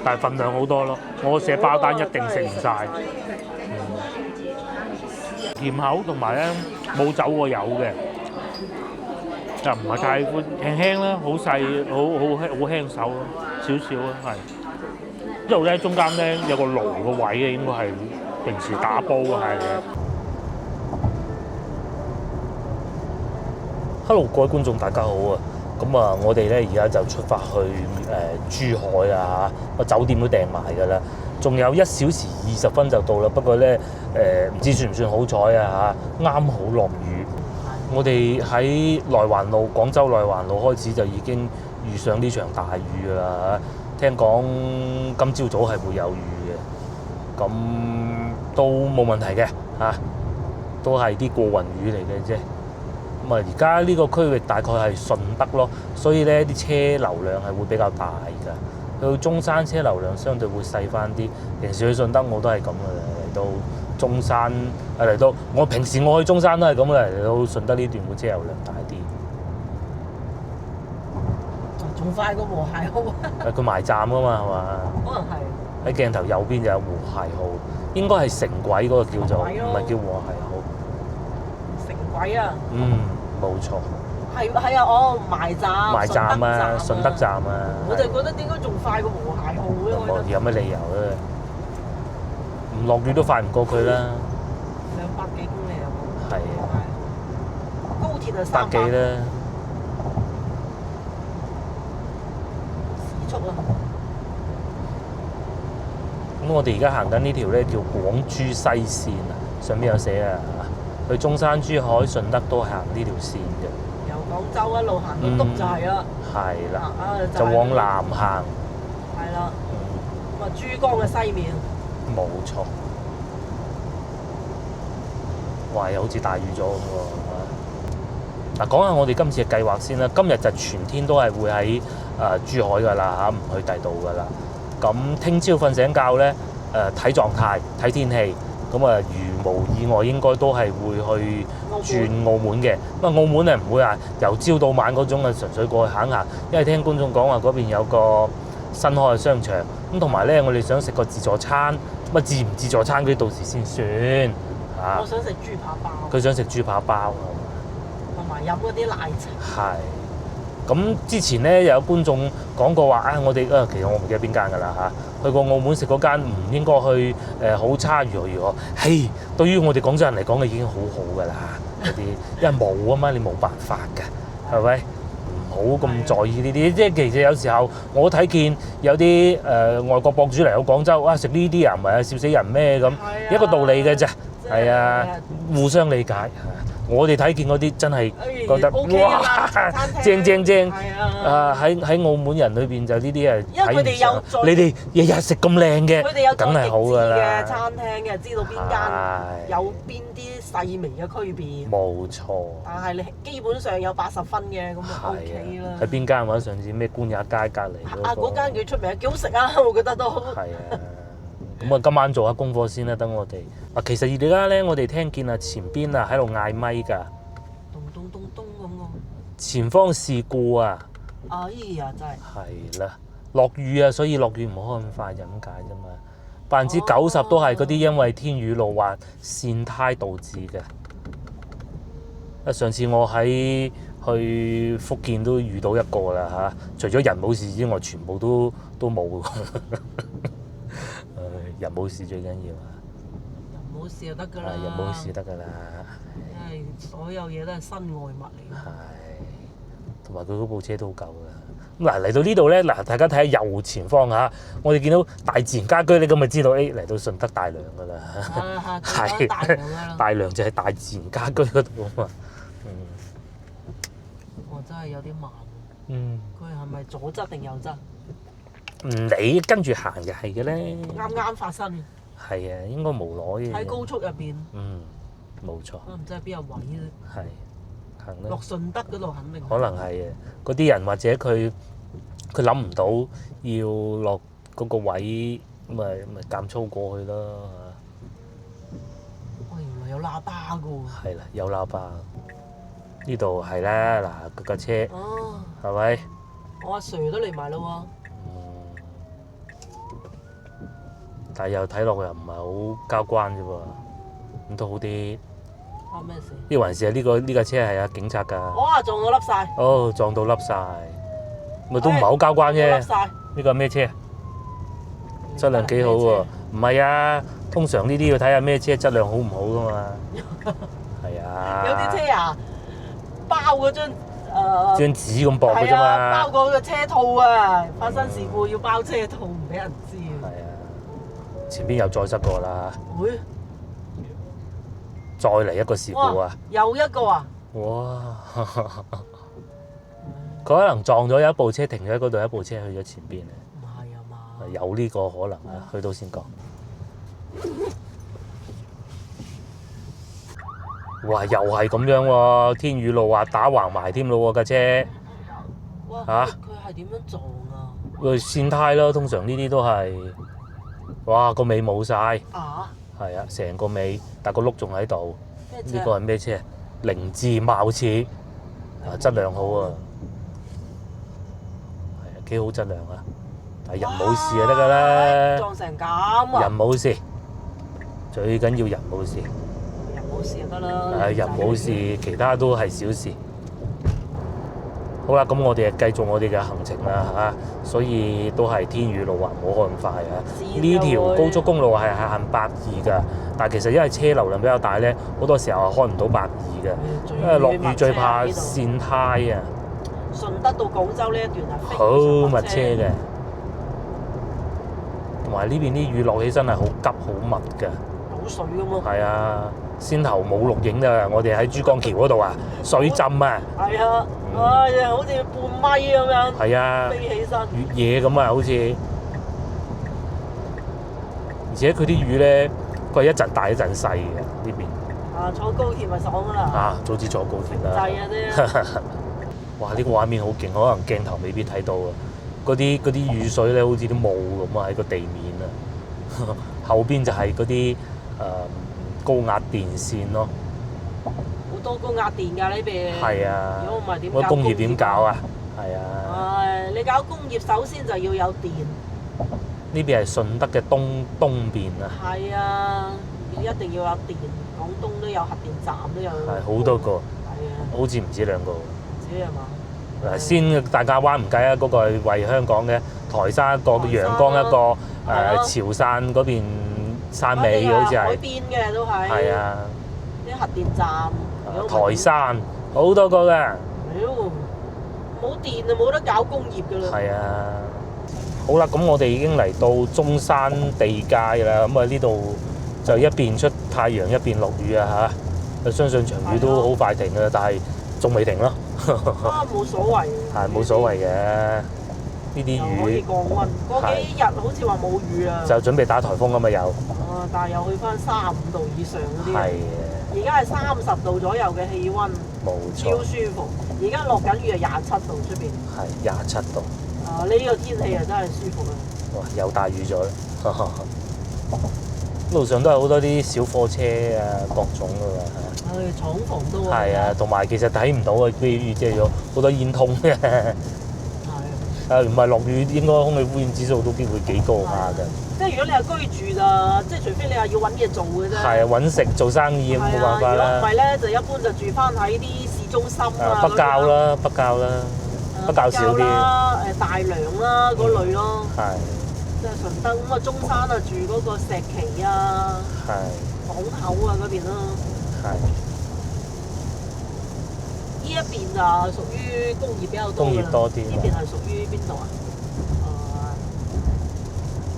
但係份量好多咯。我寫包單一定食唔晒。甜口同埋咧冇走過油嘅，又唔係太寬，輕輕啦，好細，好輕手咯，少少咯，係。一路咧中間咧有個爐個位嘅，應該係平時打煲係嘅。Hello， 各位觀眾大家好啊！咁啊，我哋咧而家就出發去珠海啊嚇，個酒店都訂埋㗎啦，仲有1小時20分就到啦。不過咧唔知算唔算好彩啊嚇，啱好落雨。我哋喺內環路，廣州內環路開始就已經遇上呢場大雨㗎啦。聽講今朝早係會有雨嘅，咁都冇問題嘅嚇，都係啲過雲雨嚟嘅啫。咁啊，而家呢個區域大概係順德咯，所以咧啲車流量係會比較大㗎。去到中山車流量相對會細翻啲。平時去順德我都係咁嘅，嚟到中山嚟到我平時我去中山都係咁嘅，嚟到順德呢段會車流量大啲。仲快過和諧號啊！佢埋站㗎嘛係嘛？可能係喺鏡頭右邊就有和諧號，應該係城軌嗰個叫做，唔係叫和諧號。城軌啊！冇錯。係啊，埋站。埋站啊，順德站啊。我就覺得點解仲快過和諧號咧？有乜理由咧？唔落雨都快唔過佢啦。200幾公里啊！係啊。高鐵啊，300幾啦。時速啊！咁我哋而家行緊呢條咧叫廣珠西線啊，上邊有寫啊，去中山、珠海、順德都行呢條線嘅。由廣州一路行到篤就係啦。係啦。就往南行。係啦。咁啊，珠江嘅西面。冇錯。哇！又好似大雨咗咁喎。嗱，講下我哋今次嘅計劃先啦。今日就全天都係會喺珠海㗎啦嚇，唔去第度㗎啦。咁聽朝瞓醒覺咧，睇狀態、睇天氣。咁啊，如無意外應該都係會去轉澳門嘅。咁啊，澳門咧唔會話由朝到晚嗰種啊，純粹過去行下。因為聽觀眾講話嗰邊有個新開嘅商場。咁同埋咧，我哋想食個自助餐。咁啊，自唔自助餐嗰啲到時先算嚇。我想食豬扒包。佢想食豬扒包。同埋飲嗰啲奶茶。係。咁之前咧有觀眾講過話我哋其實我唔記得邊間㗎啦嚇，去過澳門食嗰間唔應該去好差如何，嘿，對於我哋廣州人嚟講，已經好好㗎啦嗰啲，因為冇啊嘛，你冇辦法㗎，係咪？唔好咁在意呢啲，即係其實有時候我睇見有啲外國博主嚟到廣州食呢啲啊，唔係啊笑死人咩咁，一個道理嘅啫，係啊，互相理解。我哋睇見嗰啲真係覺得哇，正喺澳門人裏邊就呢啲因為佢哋有做，你哋日日食咁靚嘅，佢哋有梗係好㗎啦。嘅餐廳嘅，知道邊間有邊啲細微嘅區別。冇錯。但係你基本上有80分嘅，咁就 OK 啦。喺邊間話上次咩官也街隔離嗰個？嗰間幾出名，幾好食啊！我覺得都。係啊。咁啊，今晚做下功課先啦，等我哋。其實而家咧，我哋聽見前邊喺度嗌咪㗎。咚咚咚咚咁喎。前方事故啊！哎呀，真係。係啦，落雨啊，所以落雨唔好開咁快，就咁解啫嘛。90%都係嗰啲因為天雨路滑、跣胎導致嘅。上次我去福建都遇到一個啦嚇，除咗人冇事之外，全部都冇。人冇事最緊要啊！人冇事就得㗎啦。人冇事得㗎啦。因為所有嘢都係身外物嚟。係，同埋佢嗰部車都好舊㗎。咁嚟到呢度咧，大家睇下右前方嚇，我哋見到大自然家居咧，咁咪知道嚟到順德大良㗎啦。係大良就係大自然家居嗰度啊嘛。我真係有啲慢。佢係咪左側定右側？唔理，跟住行就係嘅咧。啱發生。係啊，應該無耐嘅。喺高速入邊。冇錯。唔知係邊有位咧。係，行啦。落順德嗰度肯定。可能係嘅，嗰啲人或者佢諗唔到要落嗰個位，咪減速過去咯嚇。原來有喇叭㗎喎。係啦，有喇叭。呢度係啦，嗱，架車。係咪？我阿 Sir 都嚟埋啦喎。但係又睇落去又唔係好交關啫喎，咁都好啲。關咩事？呢還是係呢架車係啊警察㗎。哇！撞到笠晒。哦，撞到笠晒，咪都唔係好交關啫。笠晒。呢個係咩車？質量幾好喎？唔係啊，通常呢啲要睇下咩車質量好唔好㗎嘛。係啊。有啲車啊，包嗰張張紙咁薄嘅啫嘛。包嗰個車套啊，發生事故要包車套，唔俾人知。係啊，前邊又再塞過啦。會？再嚟一個事故啊！又一個啊！哇！佢可能撞咗有一部車停咗喺嗰度，一部車去咗前邊啊！唔係啊嘛？有呢個可能啊，去到先講。哇！又係咁樣喎，天雨路滑打橫埋添咯喎架車。哇！嚇！佢係點樣撞啊？佢線胎咯，通常呢啲都係。哇！個尾冇晒。啊！係啊，成個尾，但個轆仲喺度。咩車？呢個係咩車？凌志貌似啊，質量好啊，係啊，幾好質量啊！但係人冇事就得㗎啦。撞成咁啊！人冇事，最緊要人冇事。人冇事就得啦。係人冇事，其他都係小事。好啦，咁我哋繼續我哋嘅行程啦嚇，所以都係天雨路滑，唔好開咁快啊！呢條高速公路係限120㗎，但係其實因為車流量比較大咧，好多時候係開唔到120嘅，因為落雨最怕跣胎啊！順德到廣州呢一段係好密車嘅，同埋呢邊啲雨落起身係好急好密㗎。好水咁咯。係啊，先頭冇錄影㗎，我哋喺珠江橋嗰度啊，水浸啊！係啊，哎呀，好似半米咁樣。係啊，飛起身。越野咁啊，好似，而且佢啲雨咧，佢係一陣大一陣細嘅呢邊。啊，坐高鐵咪爽㗎啦！啊，早知坐高鐵啦。滯啊啫！哇！呢個畫面好勁，可能鏡頭未必睇到啊。嗰啲雨水咧，好似啲霧咁啊，喺個地面啊。後邊就係嗰啲高壓電線咯。好多高壓電㗎呢邊。係啊。如果唔係點搞？工業點搞啊？係啊。係你搞工業，首先就要有電。呢邊係順德嘅東邊啊。係啊，一定要有電。廣東都有核電站，都有。係好多個。係啊。好似唔止2個。唔止係嘛？嗱，先大家灣唔計啊，嗰個係為香港嘅台山一個，陽江一個，潮汕嗰邊汕尾好似係。海邊嘅都係。係啊。啲核電站。台山好多個㗎。屌，冇電就冇得搞工業㗎啦。係啊。好啦，咁我哋已經嚟到中山地界啦，咁啊呢度就一邊出太陽一邊落雨啊嚇，相信場雨都好快停㗎，但係仲未停咯。啊，冇所謂。係冇所謂嘅，呢啲雨。可以降溫，嗰幾日好似話冇雨啊。就準備打颱風啊嘛又。啊，但係又去翻35度以上嗰啲。係啊。而家係30度左右嘅氣温。冇錯。超舒服。而家落緊雨係27度出邊。係27度。啊！呢個天氣啊真係舒服啊！哇！又大雨咗啦。路上都係好多啲小貨車啊，各種㗎嘛。廠房都係啊，同埋其實睇唔到啊，譬如即係有好多煙通嘅。係。唔係落雨，應該空氣污染指數都機會幾高下㗎。即係如果你係居住咋，即係除非你係要揾嘢做嘅啫。係啊，揾食做生意冇辦法啦。如果唔係咧，就一般就住翻喺啲市中心啊。北滘啦，北滘啦，北滘少啲。大良啦嗰類咯。係。即係順德咁啊，中山啊住嗰個石岐啊。係。港口啊嗰邊咯。係。呢一邊就屬於工業比較多㗎啦。工業多啲。呢邊係屬於邊度啊？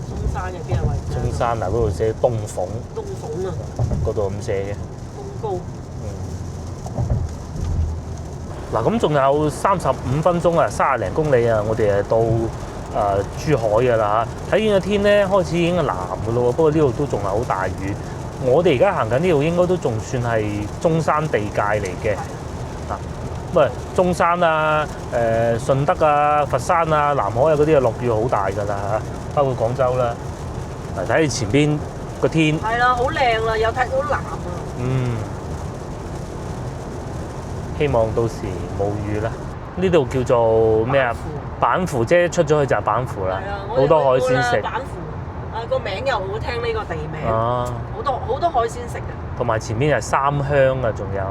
中山嘅邊個位置？中山嗱，嗰度寫東鳳。東鳳啊。嗰度咁寫嘅。東高。嗱，咁仲有35分鐘啊，30零公里啊，我哋誒到珠海㗎啦嚇。睇見個天咧，開始已經係藍㗎咯喎，不過呢度都仲係好大雨。我哋而家行緊呢度應該都仲算係中山地界嚟嘅。啊，咁啊，中山啊、順德啊、佛山啊、南海啊嗰啲啊落雨好大㗎啦嚇，包括廣州啦。嗱，睇住前邊個天。係啦，好靚啦，有睇到藍啊。嗯。希望到時冇雨啦。呢度叫做咩啊？板湖啫，出咗去就係板湖啦，好多海鮮食。個名又好聽呢個地名，啊，好多海鮮食嘅。同埋前面係三鄉啊，仲有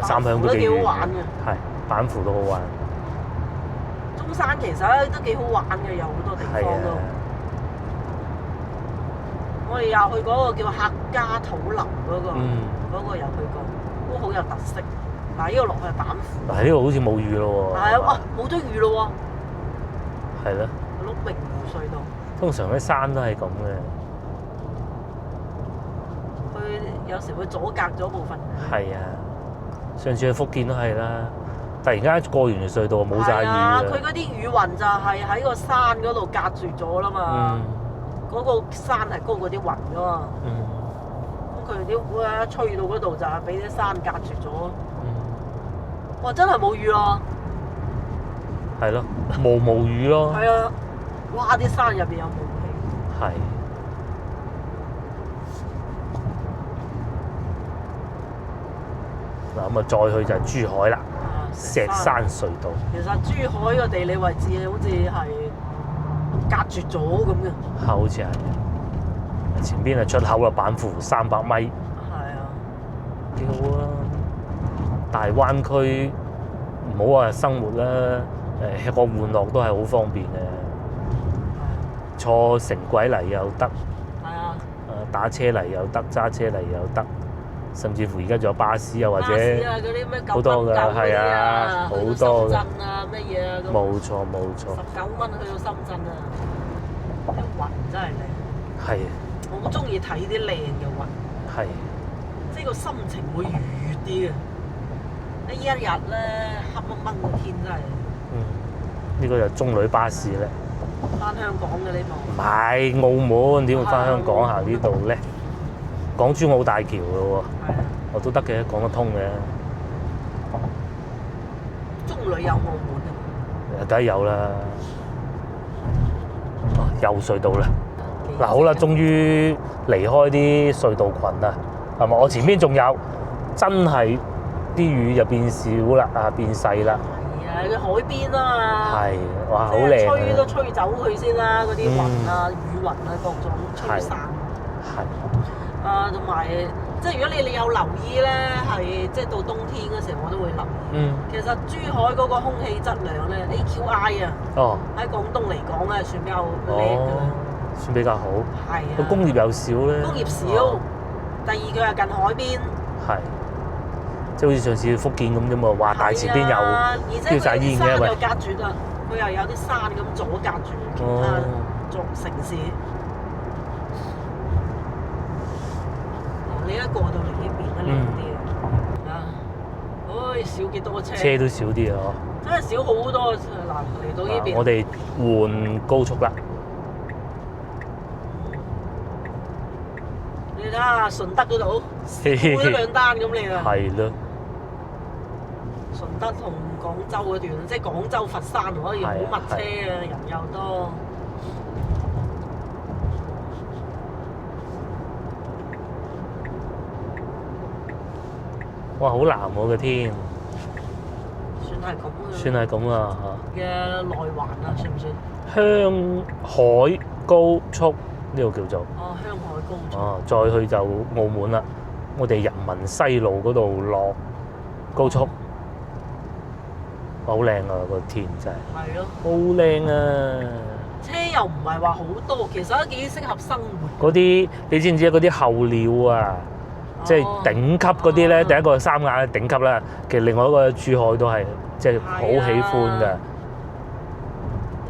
三鄉都幾遠幾好玩嘅。係板湖都好玩。中山其實都幾好玩嘅，有好多地方係啊都。我哋又去嗰個叫客家土林嗰個，嗰個又去過，都好有特色。嗱，呢個落去係板湖。嗱，呢度好似冇雨咯喎。係啊，冇咗雨咯喎。係咯。碌明湖隧道。通常啲山都係咁嘅。佢有時會阻隔咗部分。係啊，上次去福建都係啦，突然間過完隧道冇晒雨啦。佢嗰啲雨雲就係喺個山嗰度隔住咗啦嘛。嗰個山係高過啲雲噶嘛。咁佢啲風一吹到嗰度就係俾啲山隔住咗。哇！真係冇雨啊！係咯，無雨咯。係啊！哇！啲山入邊有霧氣。係。嗱咁啊，再去就係珠海啦，石山隧道。其實珠海個地理位置好似係隔絕咗咁嘅。好似係。前邊係出口啦，板湖300米。係啊。幾好啊！大灣區唔好話生活啦，吃喝玩樂都係好方便嘅。坐城軌嚟又得，打車嚟又得，揸車嚟又得，甚至乎而家仲有巴士啊，或者好多㗎，係啊，好多㗎。深圳啊，乜嘢啊咁。冇錯冇錯。19蚊去到深圳啊！啲雲真係靚。係。我好中意睇啲靚嘅雲。係。即係個心情會愉悅啲嘅。呢一日咧黑掹掹個天真係。呢個就中旅巴士咧。翻香港嘅呢部。唔係澳門，點會翻香港行呢度咧？港珠澳大橋嘅喎。我都得嘅，講得通嘅。中旅有澳門啊？梗係有啦。有隧道啦。嗱好啦，終於離開啲隧道群啦，係咪？我前面仲有，真係啲雨就變少啦，變細啦。係啊，佢海邊啊嘛。係，哇，好靚啊！吹都吹走佢先啦，嗰啲雲啊、雨雲啊各種吹散。係。同埋即係如果你有留意咧，係即係到冬天嗰時候我都會留意。其實珠海嗰個空氣質量咧 AQI 啊，喺廣東嚟講咧算比較叻㗎啦。算比較好。係啊。個工業又少咧。工業少。第二佢係近海邊。係。即係好似上次去福建咁啫嘛，話大前邊有飆曬煙嘅，喂。而且佢啲山又隔住啦，佢又有啲山咁阻隔住其他城市。你一過到嚟呢邊咧，靚啲啊！唉，少幾多車？車都少啲啊！真係少好多嗱，嚟到呢邊。我哋換高速啦。你睇下順德嗰度，少咗2單咁你啊。係咯。順德同廣州嗰段，即係廣州佛山可以好密車啊，人又多。哇！好藍喎個天。算係咁嘅。算係咁啊嘅內環啊，算唔算？香海高速呢個叫做。香海高速。再去就澳門啦。我哋人民西路嗰度落高速。好靚啊！個天真係。係咯。好靚啊！車又唔係話好多，其實都幾適合生活。嗰啲你知唔知嗰啲候鳥啊？即係頂級嗰啲咧，第一個係三亞頂級啦，其實另外一個珠海都係即係好喜歡㗎。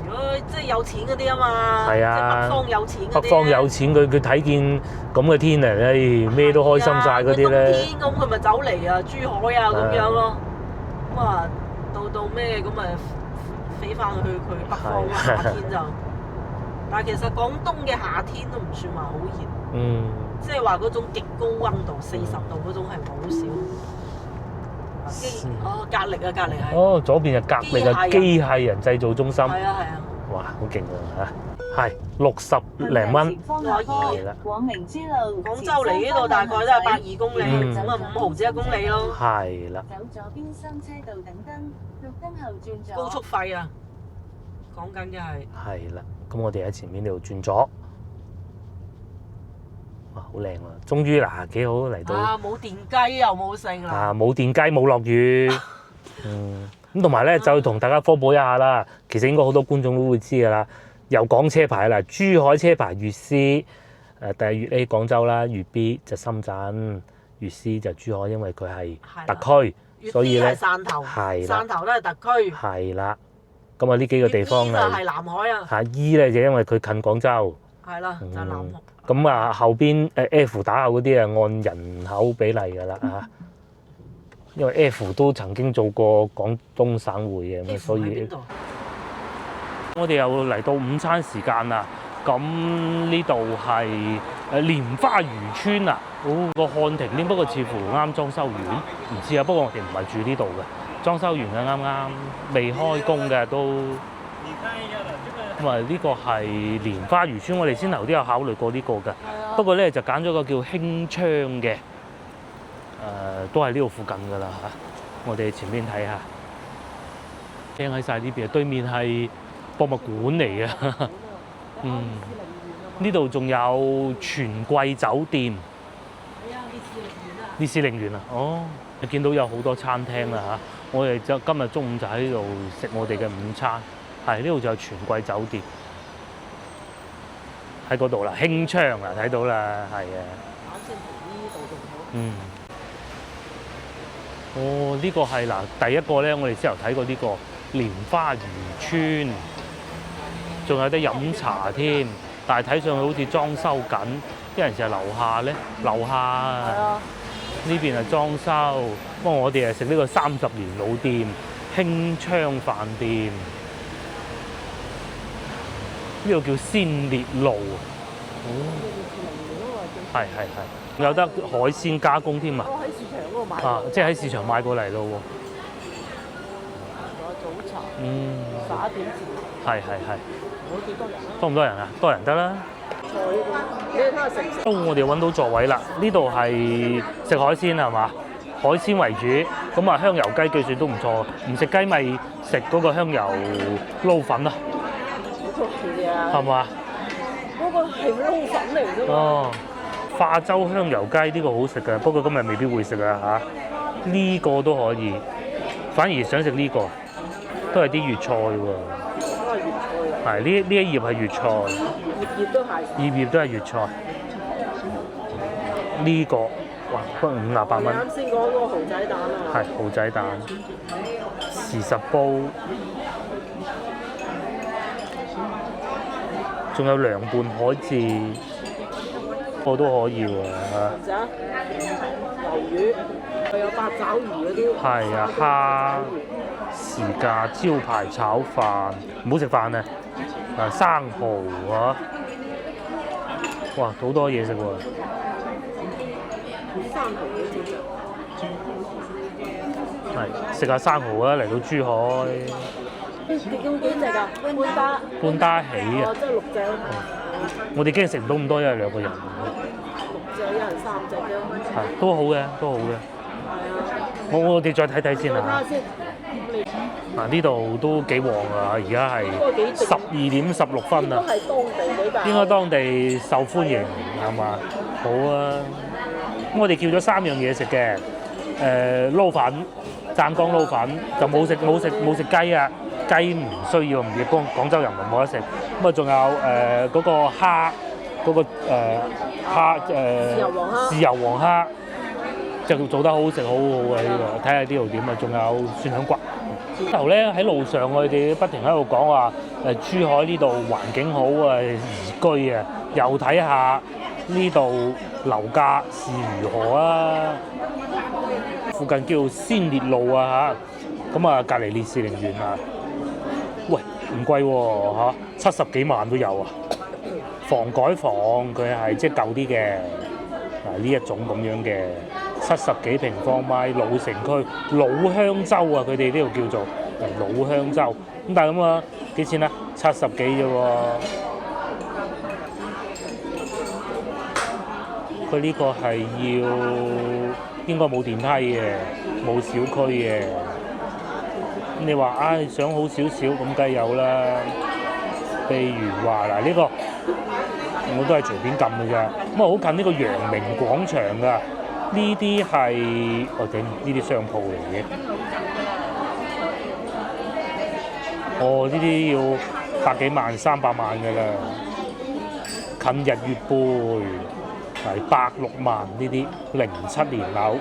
如果即係有錢嗰啲啊嘛，係啊，即係北方有錢嗰啲。北方有錢，佢睇見咁嘅天嚟，咩都開心晒嗰啲咧。冬天咁佢咪走嚟啊，珠海啊咁樣咯。咁啊，到咩咁咪飛翻去佢北方咯，夏天就。但係其實廣東嘅夏天都唔算話好熱。即係話嗰種極高溫度40度嗰種係好少。格力係。左邊係格力嘅機械人製造中心。係啊。哇，好勁啊嚇！係60零蚊。係啦。廣州嚟呢度大概都係120公里，咁啊5毫子1公里咯。係啦。走左邊新車道等燈，綠燈後轉左。高速費啊！講緊嘅係。係啦，咁我哋喺前面呢度轉左。好靚啊！終於嗱幾好嚟到啊，冇電雞又冇剩啦。啊，冇電雞冇落雨。咁同埋咧就同大家科普一下啦。其實應該好多觀眾都會知㗎啦。又講車牌啦，珠海車牌粵 C， 第粵 A 廣州啦，粵 B 就深圳，粵 C 就珠海，因為佢係特區，所以咧汕頭，係啦，汕頭都係特區。係啦。咁啊呢幾個地方就係南海啊。嚇 E 咧就因為佢近廣州。係啦，就係南海。咁啊後邊F 打後嗰啲啊按人口比例㗎啦嚇。因為 F 都曾經做過廣東省會嘅，咁所以我哋又嚟到午餐時間啦。咁呢度係蓮花漁村啊，個漢庭添，不過似乎啱裝修完，唔知啊。不過我哋唔係住呢度嘅，裝修完嘅啱啱未開工嘅都。咁啊呢個係蓮花漁村，我哋先頭都有考慮過呢個㗎，不過咧就揀咗個叫興昌嘅。都係呢度附近㗎啦嚇，我哋前邊睇下，聽喺晒呢邊，對面係博物館嚟嘅。呢度仲有全季酒店。係啊，烈士陵園啊。哦，你見到有好多餐廳啦嚇，我哋就今日中午就喺度食我哋嘅午餐。係呢度就有全季酒店喺嗰度啦，興昌啊，睇到啦，係啊。哦，呢個係嗱第一個咧，我哋先頭睇過呢個蓮花漁村，仲有得飲茶添，但係睇上去好似裝修緊，啲人成日樓下咧，樓下呢邊係裝修，不過我哋係食呢個30年老店興昌飯店，呢個叫鮮烈路，係。有得海鮮加工添啊！我喺市場嗰度買。啊，即係喺市場買過嚟咯喎。仲有早茶。11點前。係。冇幾多人啊？多唔多人啊？多人得啦。你睇下食唔食？中午我哋揾到座位啦。呢度係食海鮮係嘛？海鮮為主。咁啊香油雞據說都唔錯。唔食雞咪食嗰個香油撈粉啊。係嘛？嗰個係撈粉嚟㗎嘛。哦。化州香油雞呢個好食嘅，不過今日未必會食啊嚇。呢個都可以，反而想食呢個，都係啲粵菜喎。都係粵菜嚟。係呢一頁係粵菜。葉都係。葉都係粵菜。呢個哇，不過58蚊。啱先講嗰個蠔仔蛋啊。係蠔仔蛋。時實煲。仲有涼拌海蜇。個都可以喎嚇。魷魚，佢有八爪魚嗰啲。係啊，蝦、時價、招牌炒飯，唔好食飯啊！生蠔啊，哇，好多嘢食喎。生蠔幾錢？係食下生蠔啊！嚟到珠海。用幾隻㗎？半打起啊！即係6隻。我哋驚食唔到咁多，因為2個人。6隻，一人3隻啫。係，都好嘅。係啊。我哋再睇睇先啊。睇下先。嗱呢度都幾旺啊！而家係12點16分啊。都係當地比較。應該當地受歡迎係嘛？好啊！咁我哋叫咗3樣嘢食嘅，撈粉、湛江撈粉就冇食雞啊！雞唔需要，唔要廣州人民冇得食。咁啊，仲有嗰個蝦，嗰個蝦豉油黃蝦，就做得好食，好好嘅呢個。睇下呢度點啊？仲有蒜香骨。之後咧喺路上，我哋不停喺度講話珠海呢度環境好啊，宜居啊，又睇下呢度樓價是如何啊。附近叫鮮烈路啊嚇，咁啊隔離烈士陵園啊。喂，唔貴喎嚇，70幾萬都有啊！房改房佢係即係舊啲嘅，嗱呢一種咁樣嘅70幾平方米老城區老香洲啊，佢哋呢度叫做老香洲。咁但係咁啊，幾錢啊？70幾啫喎。佢呢個係要應該冇電梯嘅，冇小區嘅。你話想好少少咁梗係有啦，譬如話嗱呢個我都係隨便撳嘅啫。咁啊，好近呢個陽明廣場㗎。呢啲係我頂呢啲商鋪嚟嘅。哦，呢啲要百幾萬、300萬㗎啦。近日月貝係160萬呢啲07年樓，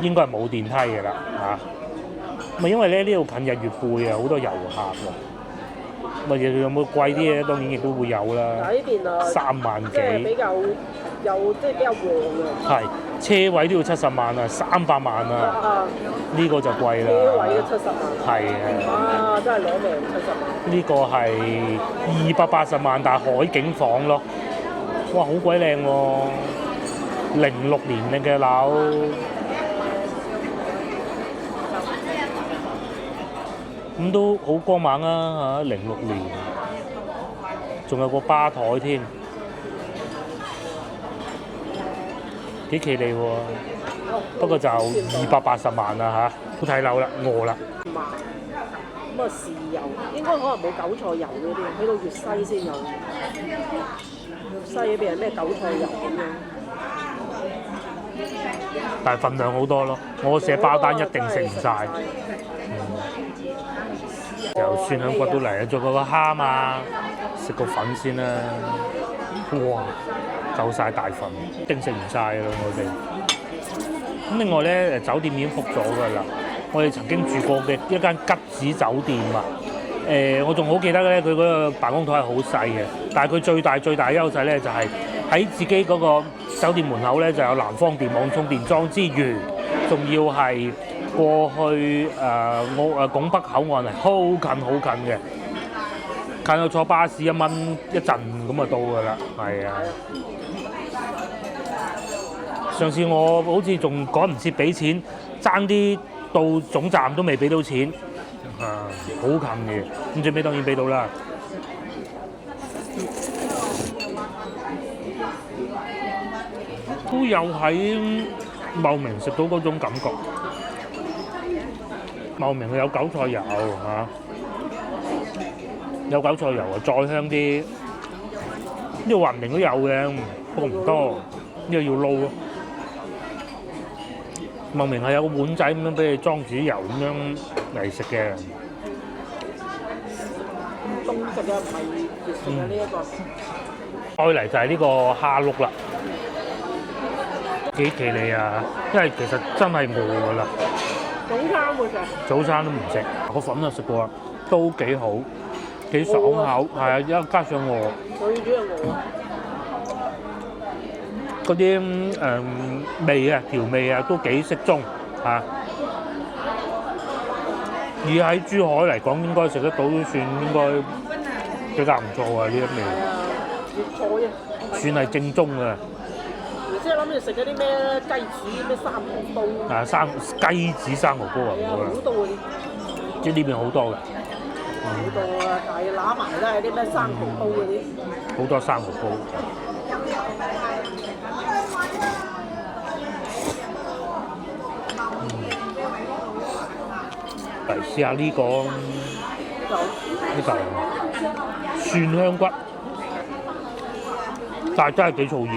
應該係冇電梯㗎啦嚇。咪因為咧呢度近日月貝啊，好多遊客喎。咪有冇貴啲嘅？當然亦都會有啦。嗱呢邊啊3萬幾，即係比較比較旺嘅。係車位都要70萬啊，300萬啊，呢個就貴啦。車位都70萬。係啊，真係攞命70萬。呢個係280萬，但係海景房咯。哇，好鬼靚喎！06年嘅樓。咁都好光猛啊嚇！06年，仲有個吧台添，幾企理喎。不過就280萬啦嚇，都睇樓啦，餓啦。咁啊豉油應該可能冇韭菜油嗰啲，去到粵西先有。粵西嗰邊係咩韭菜油咁樣？但係份量好多咯，我寫包單一定食唔晒。由蒜香骨都嚟啊！做個蝦嘛，食個粉先啦。哇，夠晒大份，一定食唔晒㗎啦我哋。咁另外咧，酒店已經覆咗㗎啦。我哋曾經住過嘅一間吉子酒店啊，我仲好記得咧，佢嗰個辦公台係好細嘅，但係佢最大嘅優勢咧就係喺自己嗰個酒店門口咧就有南方電網充電樁之餘，仲要係過去拱北口岸係好近嘅，近到坐巴士1蚊一陣咁就到㗎啦，係啊！上次我好似仲趕唔切俾錢，爭啲到總站都未俾到錢，好近嘅，咁最尾當然俾到啦。都有喺茂名食到嗰種感覺。茂名有韭菜油嚇，有韭菜油啊，再香啲。呢個雲寧都有嘅，不過唔多，呢個要撈咯。茂名係有個碗仔咁樣俾你裝住油咁樣嚟食嘅。東食嘅唔係熱食嘅呢一個。再嚟就係呢個蝦碌啦，幾企理啊！因為其實真係餓㗎啦。早餐會食。早餐都唔食，個粉就食過，都幾好，幾爽口，係啊！一加上餓。最主要餓。嗰啲味啊、調味啊都幾適中嚇。而喺珠海嚟講，應該食得到都算應該比較唔錯啊！呢一味。粵菜啊。算係正宗啊！即係諗住食嗰啲咩雞子、咩生蠔煲。雞子生蠔煲啊！好多嗰啲。即係呢邊好多嘅。好多啊！但係揦埋都係啲咩生蠔煲嗰啲。好多生蠔煲。嚟試下呢個蒜香骨，但係真係幾燥熱，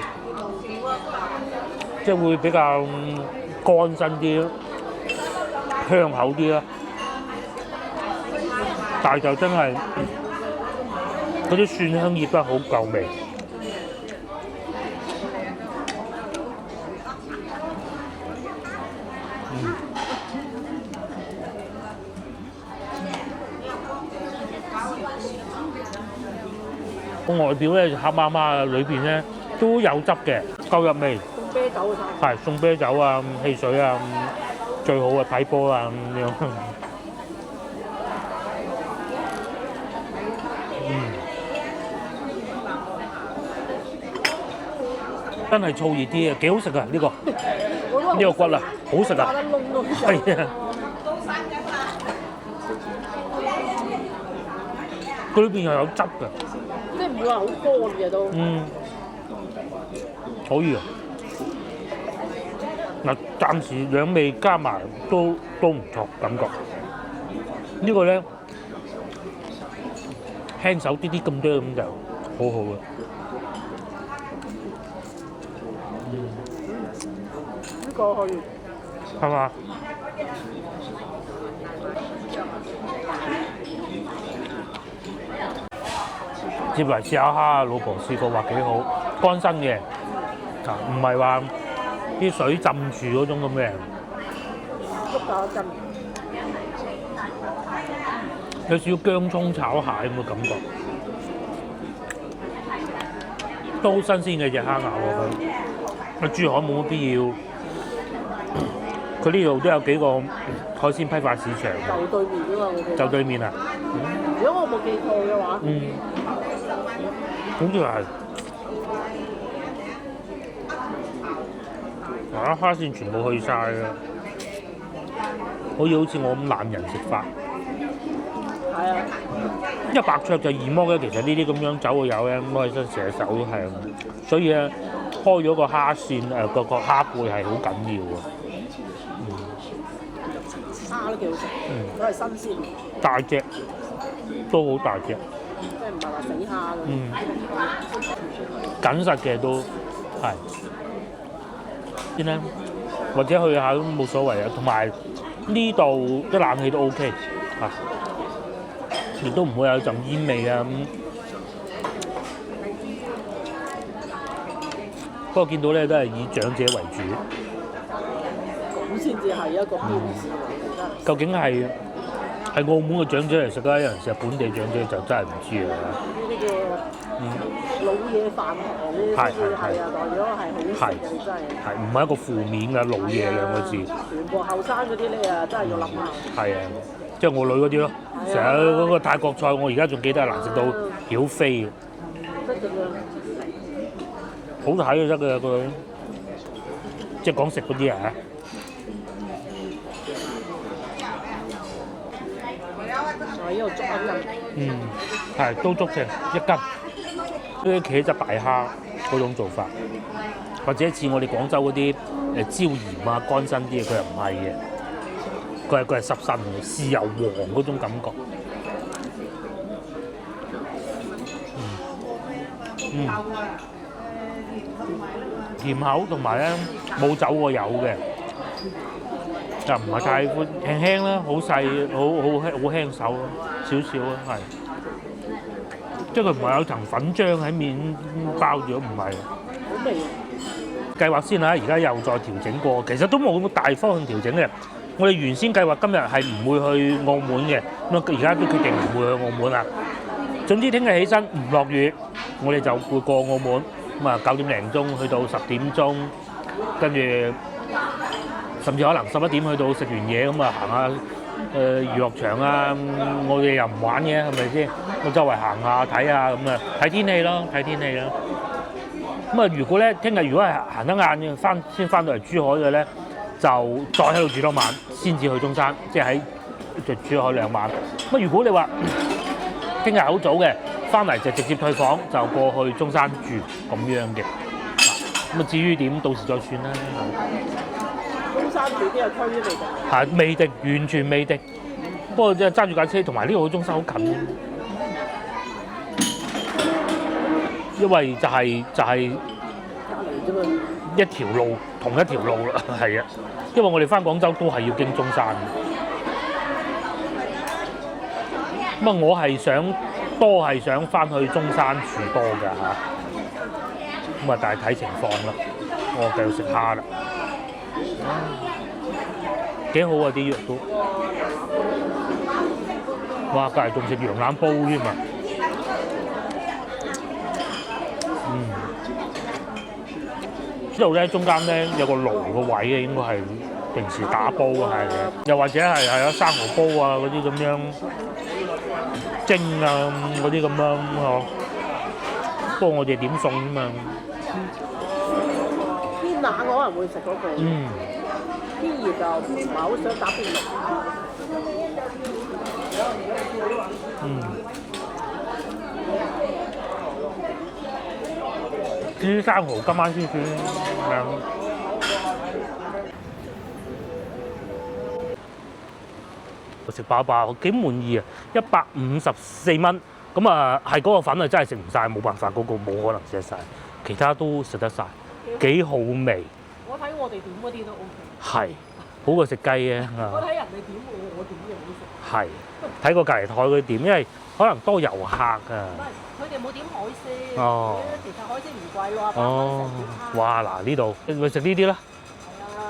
即係會比較乾身啲、香口啲啦。但係就真係嗰啲蒜香葉都好夠味。個外表咧就黑麻麻，裏邊咧都有汁嘅，夠入味。送啤酒啊！係送啤酒啊、汽水啊，最好啊睇波啊咁樣。真係燥熱啲啊，幾好食啊呢個呢個骨啊，好食啊！係啊。佢裏邊又有汁㗎。即係唔會話好乾嘅都。可以啊！嗱，暫時兩味加埋都唔錯感覺。呢個咧輕手啲啲咁多咁就好好好嘅。呢個可以係嘛？接嚟試下蝦，老婆試過話幾好，乾身嘅，啊唔係話啲水浸住嗰種咁嘅。捉到一陣，有少少薑葱炒蟹咁嘅感覺，都好新鮮嘅隻蝦咬落去。珠海冇乜必要，佢呢度都有幾個海鮮批發市場。就對面㗎嘛，我記得。就對面啊？如果我冇記錯嘅話，好似係。嗱，蝦線全部去晒啦，好似我咁懶人食法。係啊，因為白灼就易剝嘅，其實呢啲咁樣走嘅友咧，攞起身射手都係，所以咧開咗個蝦線個蝦背係好緊要嘅。蝦都幾好食，都係新鮮，大隻都好大隻，即係唔係話死蝦咁。緊實嘅都係。先啦，或者去下都冇所謂啊。同埋呢度啲冷氣都 OK 啊，亦都唔會有陣煙味啊咁。不過見到咧都係以長者為主。咁先至係一個標誌嚟究竟係澳門嘅長者嚟食啊，有人食本地長者就真係唔知啦。呢啲叫老嘢飯堂呢啲先至係啊，代表係好食嘅，真係。係唔係一個負面嘅老嘢兩個字？全部後生嗰啲咧啊，真係要諗下。係啊，即係我女嗰啲咯，成日嗰個泰國菜，我而家仲記得係難食到曉飛嘅。得㗎啦。好睇嘅得嘅佢，即係講食嗰啲啊。我呢度捉一斤。係都捉成一斤。呢啲茄汁大蝦嗰種做法，或者似我哋廣州嗰啲椒鹽啊乾身啲嘅，佢又唔係嘅，佢係濕身嘅，豉油黃嗰種感覺。甜口同埋咧冇走過油嘅，就唔係太寬，輕輕啦，好細，好輕手咯，少少咯，係。即係佢唔係有層粉漿喺面包住，唔係。好味。計劃先啦，而家又再調整過，其實都冇大方向調整嘅。我哋原先計劃今日係唔會去澳門嘅，咁而家都決定唔會去澳門啦。總之聽日起身唔落雨，我哋就會過澳門。咁啊9點零鐘去到10點鐘，跟住甚至可能11點去到食完嘢咁啊行下娛樂場啊，我哋又唔玩嘅係咪先？我周圍行下睇下咁啊，睇天氣咯，睇天氣咯。咁啊，如果咧聽日如果係行得晏嘅，先翻到嚟珠海嘅咧，就再喺度住多晚，先至去中山，即係喺珠海2晚。咁如果你話聽日好早嘅，翻嚟就直接退房，就過去中山住咁樣嘅。咁啊，至於點，到時再算啦。中山住邊個區都未定。係未定，完全未定。不過即係揸住架車，同埋呢個中山好近。因為就係一條路，同一條路啦，係啊。因為我哋翻廣州都係要經中山嘅。咁啊，我係想翻去中山住多㗎嚇。咁啊，但係睇情況啦。我繼續食蝦啦。幾好啊啲藥都。哇！隔離仲食羊腩煲添啊！呢度咧中間咧有個爐個位嘅，應該係平時打煲係嘅，又或者係有生蠔煲啊嗰啲咁樣蒸啊嗰啲咁樣呵。不過我哋點餸啫嘛。偏冷我可能會食嗰個。偏熱就唔係好想打邊爐。至於生蠔今晚先算啦。食飽飽，幾滿意啊！154蚊咁啊係嗰個粉啊真係食唔晒，冇辦法，嗰個冇可能食得晒，其他都食得晒，幾好味。我睇我哋點嗰啲都 O K。係，好過食雞嘅。我睇人哋點，我點嘅好食。係，睇過隔離台佢點，因為可能多遊客啊。唔係，佢哋冇點海鮮。哦。其實海鮮唔貴喎，8蚊哦成碟蝦。哇！嗱呢度咪食呢啲啦，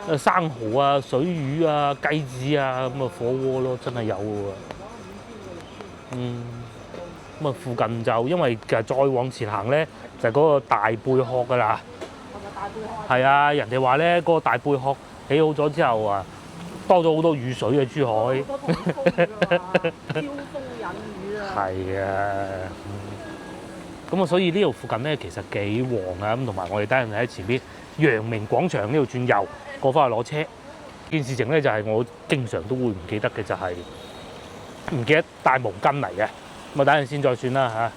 係啊。生蠔啊、水魚啊、雞子啊，咁啊火鍋咯，真係有喎。咁啊附近就因為其實再往前行咧，就係嗰個大貝殼㗎啦。係咪大貝殼？係啊，人哋話咧嗰個大貝殼起好咗之後啊，多咗好多雨水嘅珠海。好多颱風㗎嘛，招風引雨啊。係啊，咁啊，所以呢度附近咧其實幾旺啊，咁同埋我哋等陣喺前邊陽明廣場呢度轉右過翻去攞車。件事情咧就係我經常都會唔記得嘅，就係唔記得帶毛巾嚟嘅。咁啊，等陣先再算啦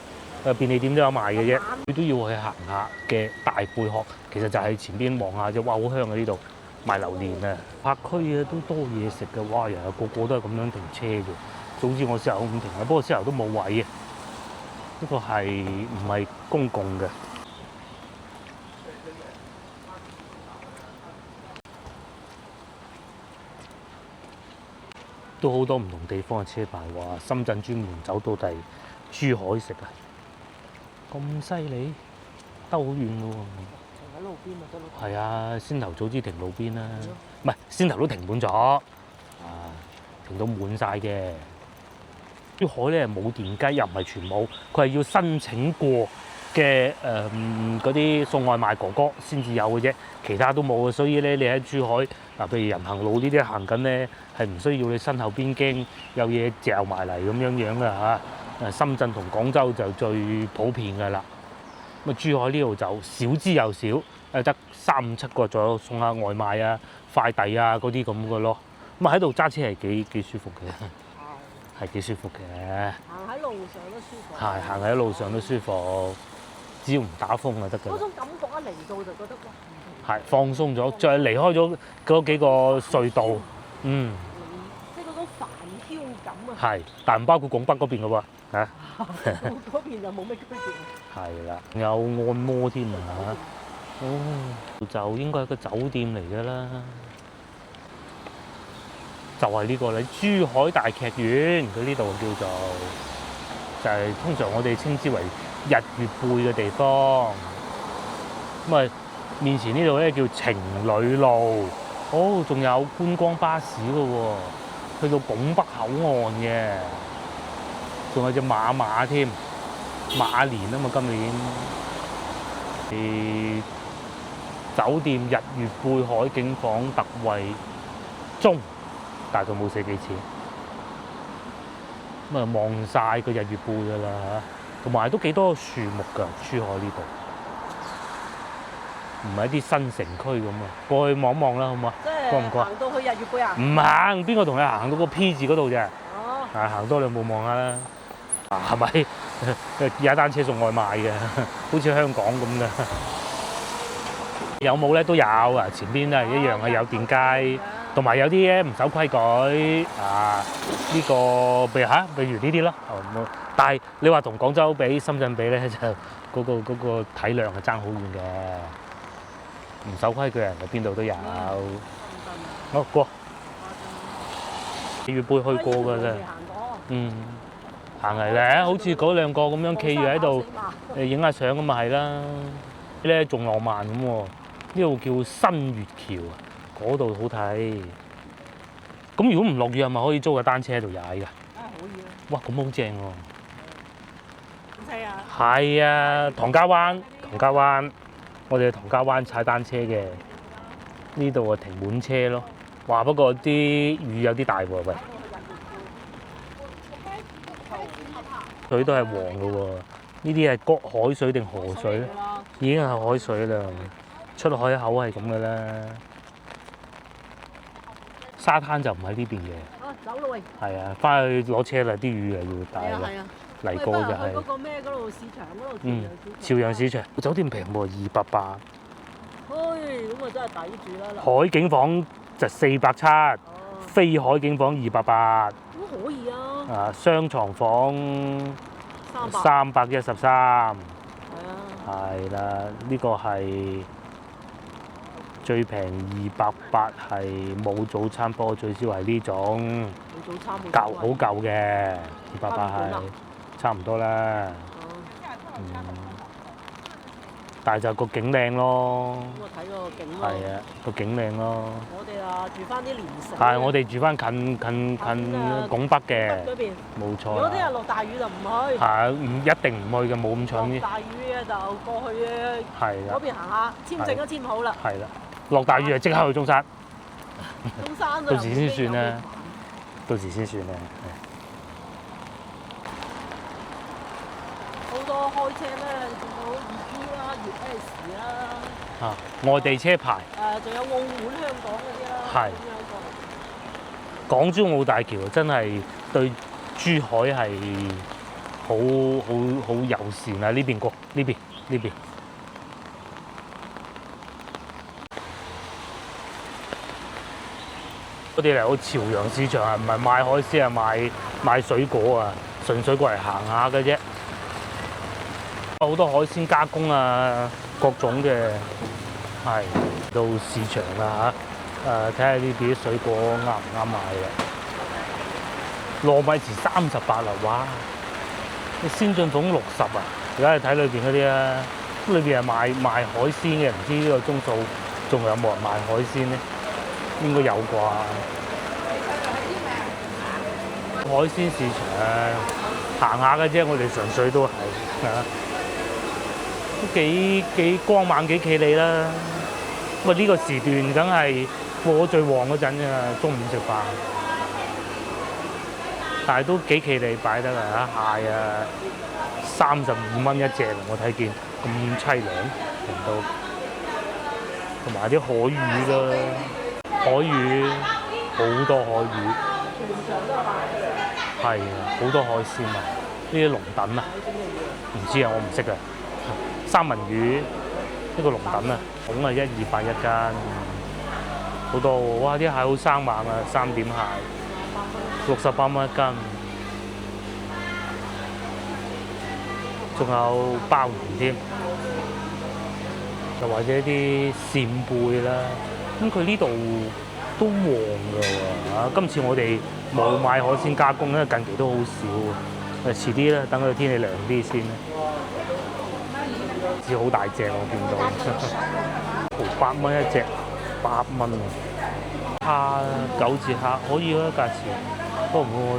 嚇。便利店都有賣嘅啫，佢都要去行下嘅大貝殼，其實就係前邊望下啫。哇，好香啊！呢度賣榴蓮啊，泊區啊都多嘢食嘅。哇，人個個都係咁樣停車嘅。早知我先頭咁停啊，不過先頭都冇位啊。呢個係唔係公共嘅？都好多唔同地方嘅車牌，話深圳專門走到第珠海食啊！咁犀利，兜好遠嘅喎。停喺路邊咪得咯。係啊，先頭早知停路邊啦，唔係先頭都停滿咗，啊，停到滿晒嘅。珠海咧冇電雞，又唔係全冇，佢係要申請過嘅嗰啲送外賣哥哥先至有嘅啫，其他都冇嘅。所以咧，你喺珠海嗱，譬如人行路呢啲行緊咧，係唔需要你身後邊經有嘢嚼埋嚟咁樣樣嘅嚇。深圳同廣州就最普遍㗎啦。咁啊，珠海呢度就少之又少，得3、5、7個左右送下外賣啊、快遞啊嗰啲咁嘅咯。咁啊喺度揸車係幾舒服嘅，係幾舒服嘅。行喺路上都舒服。係行喺路上都舒服，只要唔打風就得㗎啦。嗰種感覺一嚟到就覺得哇，係放鬆咗，再離開咗嗰幾個隧道，即係嗰種煩囂感啊。係，但唔包括拱北嗰邊嘅喎，嚇。嗰邊就冇咩區別。係啦，有按摩添啊！就應該係個酒店嚟㗎啦，就係呢個啦，珠海大劇院，佢呢度叫做，就係通常我哋稱之為日月貝嘅地方。咁啊，面前呢度咧叫情侶路，仲有觀光巴士㗎喎，去到拱北口岸嘅，仲有隻馬添。馬年啊嘛，今年酒店日月貝海景房特惠中，但係佢冇寫幾錢。咁啊，望晒個日月貝㗎啦嚇，同埋都幾多樹木㗎，珠海呢度，唔係一啲新城區咁啊。過去望望啦，好唔好啊？即係過唔過？行到去日月貝啊？唔行，邊個同你行到個 P 字嗰度啫？哦。行多兩步望下啦。係咪踩單車送外賣嘅？好似香港咁嘅。有冇咧？都有啊！前邊都係一樣嘅，有電雞，同埋有啲咧唔守規矩啊！呢個譬如呢啲咯。但係你話同廣州比、深圳比咧，就嗰個體量係爭好遠嘅。唔守規矩人喺邊度都有。好過。日月貝去過㗎啦。行嚟咧，好似嗰兩個咁樣企住喺度影下相咁咪係啦。呢咧仲浪漫咁喎，呢度叫新月橋啊，嗰度好睇。咁如果唔落雨係咪可以租架單車喺度踩㗎？可以啊！哇，咁好正喎！係啊！係啊，唐家灣，我哋去唐家灣踩單車嘅。呢度啊停滿車咯。哇，不過啲雨有啲大喎，喂。水都係黃嘅喎，呢啲係谷海水定河水咧？已經係海水啦，出海口係咁嘅啦。沙灘就唔喺呢邊嘅。走咯喂！係啊，翻去攞車啦，啲雨啊要大啦。嚟過就係。嗰個咩嗰度市場嗰度。朝陽市場酒店平喎，280。咁啊真係抵住啦！海景房就470，非海景房280。都可以啊！雙床房313。係啊，係啦，呢個係最平280，係冇早餐，不過最少係呢種冇早餐冇舊好舊嘅280係差唔多啦。但係就個景靚咯。咁我睇個景咯。係啊，個景靚咯。我哋啊住翻啲連城。係，我哋住翻近拱北嘅。嗰邊。冇錯。如果啲日落大雨就唔去。係唔一定唔去嘅，冇咁長啲。落大雨嘅就過去係啦。嗰邊行下，簽證都簽好啦。係啦，落大雨就即刻去中山。中山到時先算啦。到時先算啦。好多開車咧，見到2P啦、粵 S 啦。外地車牌。仲有澳門、香港嗰啲啦。係。港珠澳大橋真係對珠海係好友善啊！呢邊過，呢邊。我哋嚟到潮陽市場係唔係賣海鮮啊？賣水果啊，純粹過嚟行下嘅啫。好多海鮮加工啊，各種嘅係到市場啦嚇。睇下呢啲水果啱唔啱買嘅。糯米糍38啦，哇！先進鳳60啊，而家係睇裏邊嗰啲啊，裏邊係賣海鮮嘅，唔知呢個鐘數仲有冇人賣海鮮咧？應該有啩。海鮮市場行下嘅啫，我哋純粹都係都幾光猛幾企理啦。喂，呢個時段梗係過最旺嗰陣啊，中午食飯。但係都幾企理擺得啊，蟹啊，32蚊一隻，我睇見咁凄涼，平到。同埋啲海魚啦，海魚好多海魚，係啊，好多海鮮啊，呢啲龍躉啊，唔知啊，我唔識啊。三文魚呢個龍躉啊，孔啊128一間，好多喎！哇，啲蟹好生猛啊，3點蟹，68蚊一斤。仲有鮑魚添，又或者啲扇貝啦。咁佢呢度都旺㗎喎。今次我哋冇買海鮮加工，因為近期都好少。遲啲啦，等佢天氣涼啲先啦。隻好大隻，我見到，8蚊一隻，8蚊啊！蝦9字蝦可以啊，價錢。不過唔好，我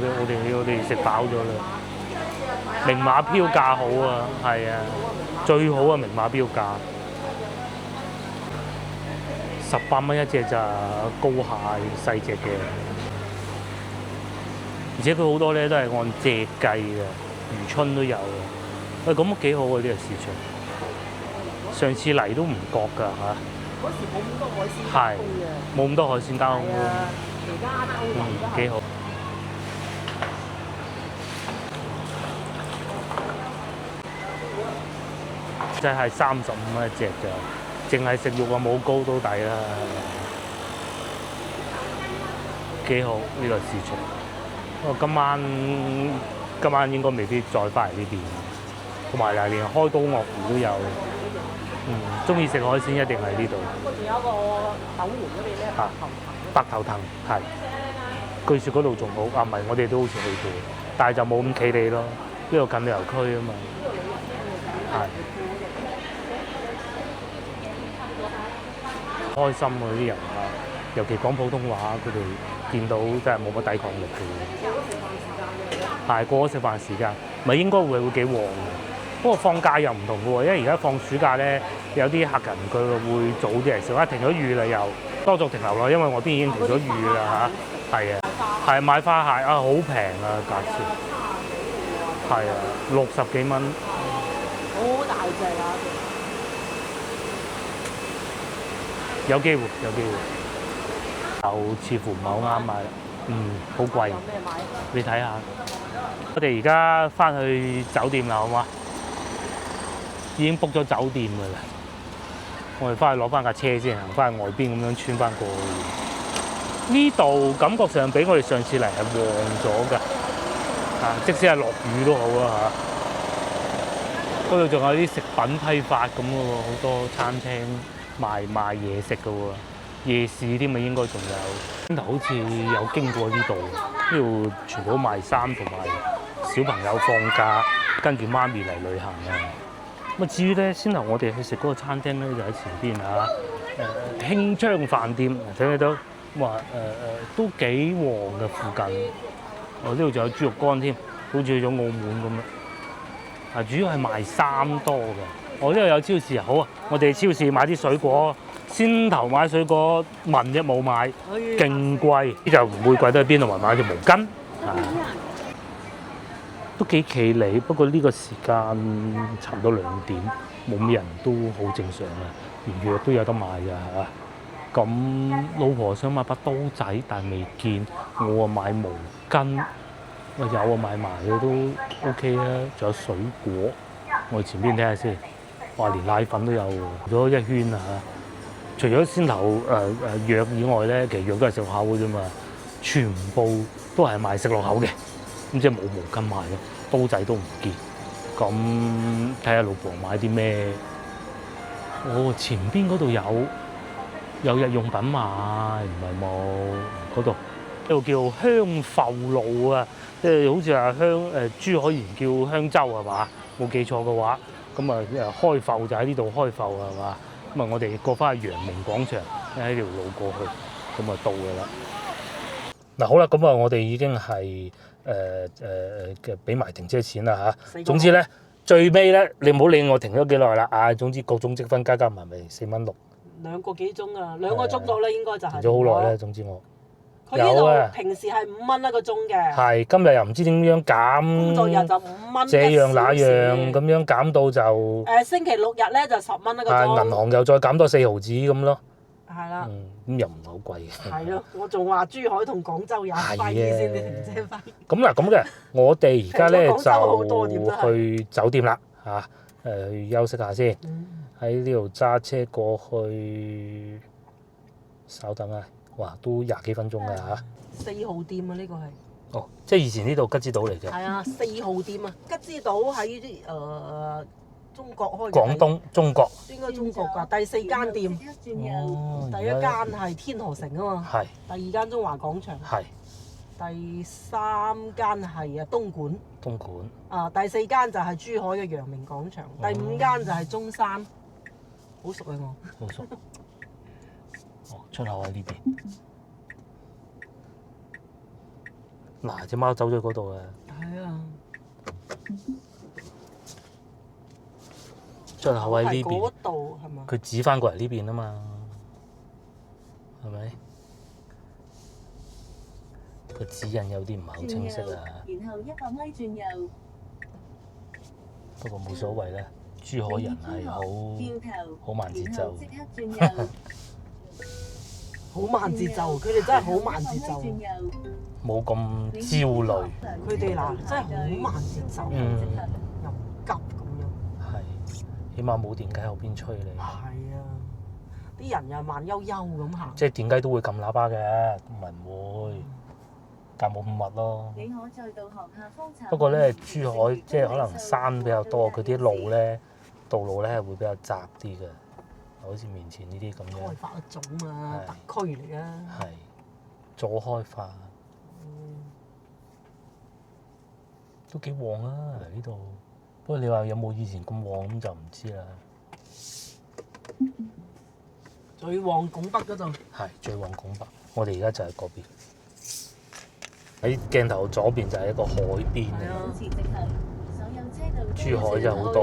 哋食飽咗啦。明碼標價好啊，係啊，最好啊明碼標價。18蚊一隻咋，高蟹細隻嘅，而且佢好多咧都係按隻計嘅，漁春都有嘅。喂，咁幾好啊呢個市場。上次嚟都唔覺㗎嚇。嗰時冇咁多海鮮係冇咁多海鮮加工。係啊，而家都幾好。真係35蚊一隻咋，淨係食肉啊冇膏都抵啦，幾好呢個市場。不過今晚應該未必再翻嚟呢邊，同埋連開刀鱷魚都有。中意食海鮮一定係呢度。仲有個斗門嗰邊咧，白頭藤係，據說嗰度仲好啊，唔係我哋都好似去過，但係就冇咁企理咯，呢度近旅遊區啊嘛。係。開心啊！啲人啊，尤其講普通話，佢哋見到真係冇乜抵抗力嘅。係過咗食飯時間，咪應該會幾旺嘅。不過放假又唔同嘅喎，因為而家放暑假咧，有啲客人佢會早啲嚟食，一停咗雨啦又多咗停留啦，因為我邊已經停咗雨啦嚇。係啊，係買花蟹啊，好平啊價錢。係啊，60幾蚊。好大隻啊！有機會，就似乎唔係好啱買啦。好貴。有咩買？你睇下，我哋而家翻去酒店啦，好嘛？已經 book 咗酒店㗎啦。我哋翻去攞翻架車先，行翻去外邊咁樣穿翻過去。呢度感覺上比我哋上次嚟係旺咗㗎。即使係落雨都好啊嚇。嗰度仲有啲食品批發咁嘅喎，好多餐廳賣嘢食嘅喎，夜市添啊應該仲有。先頭好似有經過呢度，呢度全部都賣衫同埋小朋友放假，跟住媽咪嚟旅行啊。咁啊至於咧，先頭我哋去食嗰個餐廳咧就喺前邊啊，興昌飯店，睇睇到話都幾旺嘅附近。呢度仲有豬肉乾添，好似去咗澳門咁樣。啊，主要係賣衫多嘅。我呢度有超市，好啊！我哋超市買啲水果，先頭買水果問啫冇買，勁貴。呢就唔會貴得去邊度，買條毛巾啊，都幾企理。不過呢個時間差唔多2點，冇咩人都好正常啊。連藥都有得賣㗎嚇。咁老婆想買把刀仔，但係未見。我啊買毛巾。有啊，買埋嘅都 OK 啊，仲有水果。我哋前邊睇下先，哇，連奶粉都有喎，咗一圈啊嚇。除咗先頭藥以外咧，其實藥都係食落口嘅啫嘛，全部都係賣食落口嘅，咁即係冇毛巾賣嘅，刀仔都唔見。咁睇下老婆買啲咩？哦，前邊嗰度有日用品賣，唔係冇嗰度。呢度叫香埠路啊，即係好似話珠海人叫香洲係嘛？冇記錯嘅話，咁啊開埠就喺呢度開埠係嘛？咁啊我哋過翻去陽明廣場，喺條路過去，咁啊到㗎啦。嗱好啦，咁啊我哋已經係嘅俾埋停車錢啦嚇。總之咧，最尾咧你唔好理我停咗幾耐啦啊！總之各種積分加埋咪4蚊6。2個幾鐘啊，2個鐘到咧應該就係。停咗好耐咧，總之我。佢呢度平時係5蚊1個鐘嘅。係，今日又唔知點樣減。工作日就5蚊。這樣那樣咁樣減到就。星期6日咧就10蚊1個鐘。銀行又再減多4毫子咁咯。係啦。咁又唔係好貴嘅。係咯，我仲話珠海同廣州有貴先啲停車費。咁嗱咁嘅，我哋而家咧就去酒店啦嚇，去休息下先。喺呢度揸車過去，稍等啊！哇，都20幾分鐘㗎嚇。4號店啊，呢個係。哦，即係以前呢度吉之島嚟嘅。係啊，4號店啊，吉之島喺中國開嘅。廣東中國。應該中國㗎，第4間店。哦。第1間係天河城啊嘛。係。第2間中華廣場。係。第3間係東莞。東莞。啊，第4間就係珠海嘅陽明廣場，第5間就係中山。好熟啊我。好熟。哦，出口喺呢邊。嗱，隻貓走咗嗰度啊！係啊。出口喺呢邊。嗰度係嘛？佢指翻過嚟呢邊啊嘛，係咪？個指引有啲唔係好清晰啊。然後100米轉右。不過冇所謂啦，珠海人係好慢節奏。即刻轉右。好慢節奏，佢哋真係好慢節奏，冇咁焦慮。佢哋嗱真係好慢節奏，又唔急咁樣。係，起碼冇電雞後邊催你。係啊，啲人又慢悠悠咁行。即係電雞都會撳喇叭嘅，唔係唔會，但冇咁密咯。不過咧，珠海即係可能山比較多，佢啲路咧，道路咧係會比較窄啲嘅。好似面前呢啲咁樣，開發一種啊，特區嚟啊，係左開發，都幾旺啊呢度。不過你話有冇以前咁旺咁就唔知啦。最旺拱北嗰度，係最旺拱北。我哋而家就喺嗰邊，喺鏡頭左邊就係一個海邊嚟。珠海真係好多。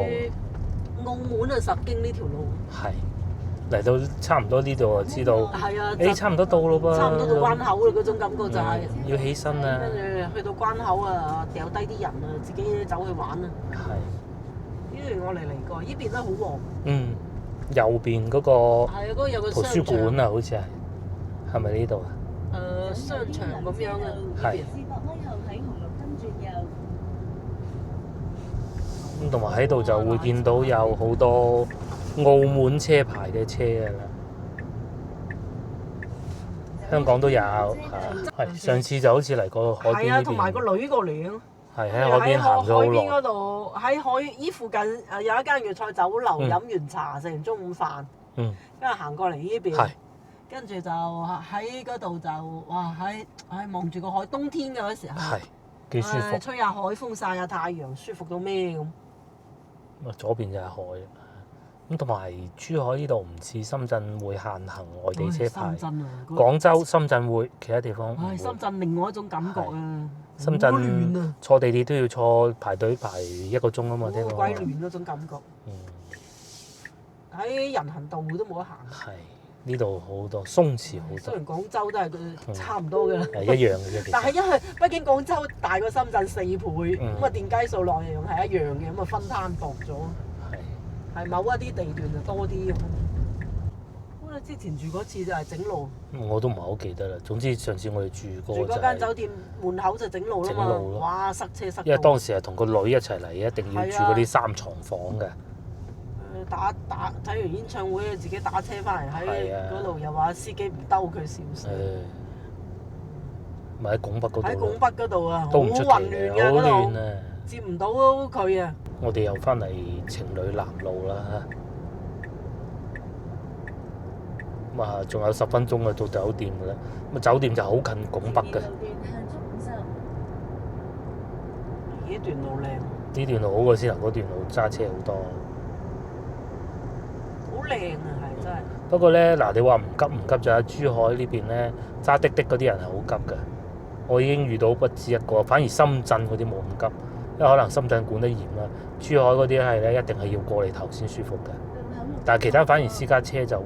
澳門啊，實經呢條路。係。嚟到差唔多呢度就知道，差唔多到咯噃，差唔多到關口啦嗰種感覺就係要起身啊！跟住去到關口啊，掉低啲人啊，自己走去玩啊。係。呢邊我嚟過，呢邊都好旺。右邊嗰個係啊，嗰個有個圖書館啊，好似係咪呢度啊？商場咁樣啊。係。咁同埋喺度就會見到有好多澳門車牌嘅車㗎啦，香港都有，係上次就好似嚟過海邊呢邊。係啊，同埋個女過嚟啊。係喺海邊行咗好海邊嗰耐。度，喺海依附近有一間粵菜酒樓，飲完茶食完中午飯，嗯，跟住行過嚟呢邊係，跟住就喺嗰度就哇望住個海，冬天嘅嗰時候係幾舒服。吹下海風曬下太陽，舒服到咩咁。左邊就係海，咁同埋珠海呢度唔似深圳會限行外地車牌深，圳啊，廣州、深圳會，其他地方唔會。深圳另外一種感覺啊，深好亂圳啊，坐地鐵都要坐排隊排1個鐘啊嘛，聽講。好鬼亂嗰種感覺。嗯，喺人行道都冇得行。係呢度好多鬆弛好多，雖然廣州都係差唔多嘅啦，係一樣嘅啫。其實但係因為畢竟廣州大過深圳4倍，嗯咁啊電雞數內容係一樣嘅，咁啊分攤薄咗，係某一啲地段就多啲咁。咁啊之前住嗰次就係整路，我都唔係好記得啦。總之上次我哋住過住就係嗰間酒店門口就整路啦嘛，整路咯哇塞車塞到。因為當時係同個女一齊嚟，一定要住嗰啲3床房嘅。睇完演唱會自己打車翻嚟喺嗰度，又話司機唔兜佢少少。咪喺拱北嗰度咯。喺拱北嗰度啊，好都唔出奇混嘅，亂嘅嗰好亂度，啊！接唔到佢啊！我哋又翻嚟情侶南路啦，咁啊仲有10分鐘啊到酒店㗎啦。咁啊酒店就好近拱北嘅，呢段路靚，呢段路好過先頭嗰段路揸車好多。好靚啊，係真係。不過咧嗱，你話唔急唔急就喺珠海呢邊咧揸的嗰啲人係好急嘅。我已經遇到不止一個，反而深圳嗰啲冇咁急，因為可能深圳管得嚴啦。珠海嗰啲係咧一定係要過嚟頭先舒服嘅，但係其他反而私家車就會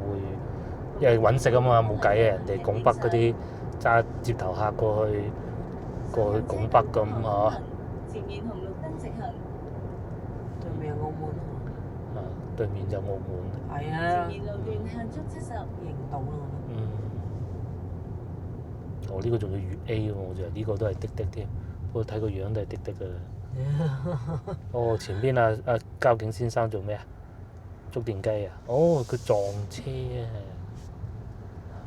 因為揾食啊嘛，冇計啊！人哋拱北嗰啲揸接頭客過去拱北咁嚇。前面紅綠燈直行，對面係澳門啊，對面就澳門。係前啊，面路段限速70，認到啦。嗯。我呢個仲要粵 A 喎，我就呢個都係的添，不過睇個樣都係的㗎啦。哦，前邊啊交警先生做咩啊？捉電雞啊！哦，佢撞車啊，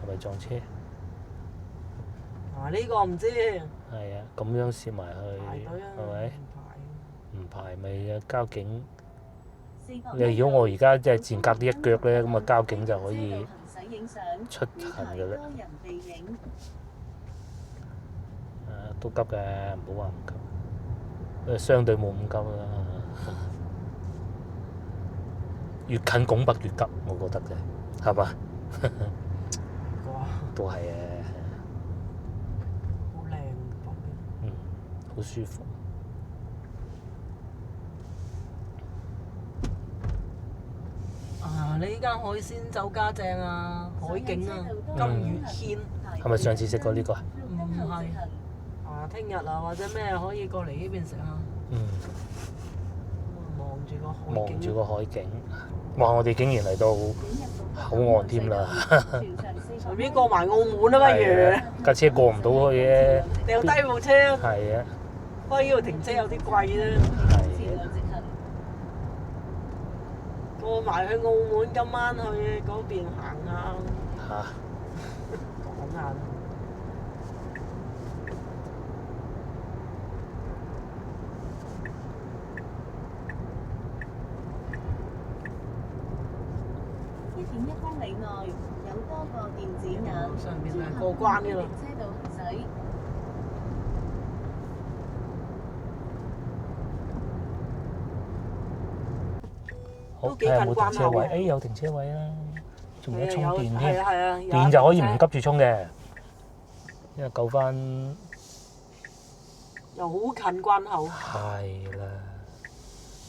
係咪撞車？呢個唔知係啊，咁樣攝埋排去，隊啊，係咪？唔排咪啊交警。你如果我而家即係賤格呢一腳咧，咁啊交警就可以出行㗎啦。都急嘅，唔好話唔急。相對冇咁急啦。越近拱北越急，我覺得嘅，係嘛？哇，都係嘅，好靚旁邊。好舒服。啊！你呢間海鮮酒家正啊，海景啊，金月軒。係咪上次食過呢個啊？唔係。聽日啊，或者咩可以過嚟呢邊食下。望住個海景。哇！我哋竟然嚟到口岸添啦。順便過埋澳門啊，不如。架車過唔到去嘅。掉低部車。係啊。不過呢度停車有啲貴啫。過埋去澳門，今晚去嗰邊行下。嚇！講下。1.1公里內有多個電子眼，上邊係過關㗎啦。車道行駛。好，睇下有冇停車位。誒，有停車位啦，仲有充電添。係啊，電就可以唔急住充嘅，因為夠翻。又好近關口。係啦，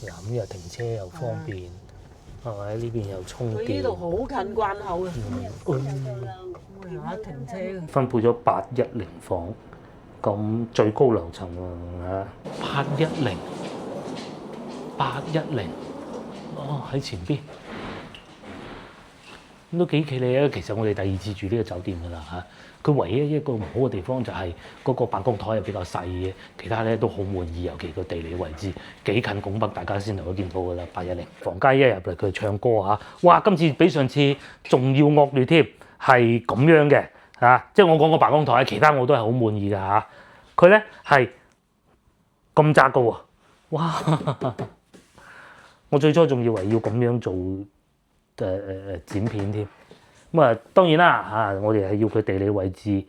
咁又停車又方便。係咪？呢邊又充電。佢呢度好近關口嘅。有得停車。分配咗810房，咁最高樓層啊810，哦喺前邊，咁都幾企理啊！其實我哋第2次住呢個酒店㗎啦嚇。佢唯一一個唔好嘅地方就係嗰個辦公台係比較細嘅，其他咧都好滿意，尤其個地理位置幾近拱北，大家先都見到㗎啦。810房間一入嚟佢唱歌嚇，哇！今次比上次仲要惡劣添，係咁樣嘅嚇，即係我講個辦公台，其他我都係好滿意㗎嚇。佢咧係咁窄嘅喎，哇！我最初仲以為要咁樣做剪片添。咁啊，當然啦嚇，我哋係要佢地理位置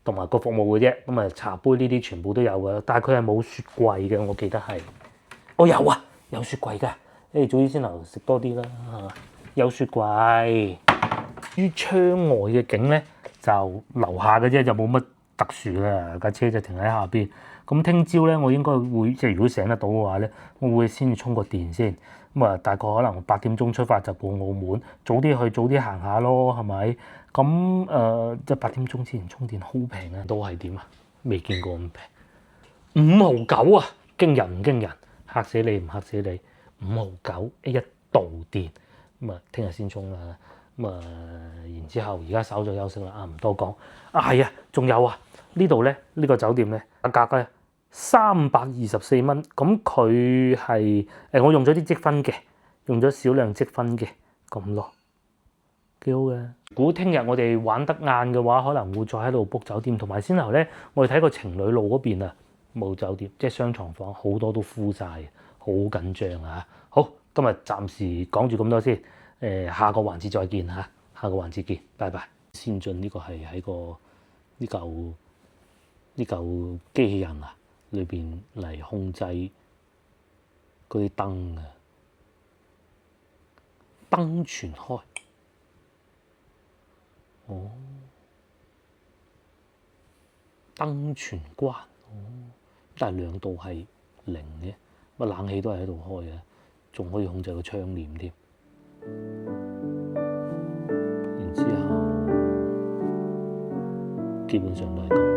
同埋個服務嘅啫。咁啊，茶杯呢啲全部都有嘅，但係佢係冇雪櫃嘅，我記得係。哦，有啊，有雪櫃㗎。誒，早啲先嚟食多啲啦嚇，有雪櫃。於窗外嘅景咧，就樓下嘅啫，就冇乜特殊啦。架車就停喺下邊。咁聽朝咧，我應該會即係如果醒得到嘅話咧，我會先充個電先。咁啊，大概可能8點鐘出發就過澳門，早啲去，早啲行下咯，係咪？咁即係8點鐘之前充電好平啊，都係點啊？未見過咁平，5.9啊，驚人唔驚人？嚇死你唔嚇死你？5.9一度電，咁啊，聽日先充啦。咁啊，然之後而家稍咗休息啦，啊唔多講。啊係啊，仲有啊，呢度咧呢個酒店咧價格咧324蚊，咁佢係我用咗啲積分嘅，用咗少量積分嘅咁咯，幾好嘅。如果聽日我哋玩得晏嘅話，可能會再喺度 book 酒店，同埋先頭咧我哋睇過情侶路嗰邊啊，冇酒店，即係雙床房，好多都 full 晒，好緊張啊！好，今日暫時講住咁多先。下個環節再見嚇，下個環節見，拜拜。先進呢個係喺個呢嚿機器人啊裏邊嚟控制嗰啲燈啊，燈全開，哦，燈全關，哦，但係亮度係0嘅，乜冷氣都係喺度開嘅，仲可以控制個窗簾添。然之後基本上都係咁。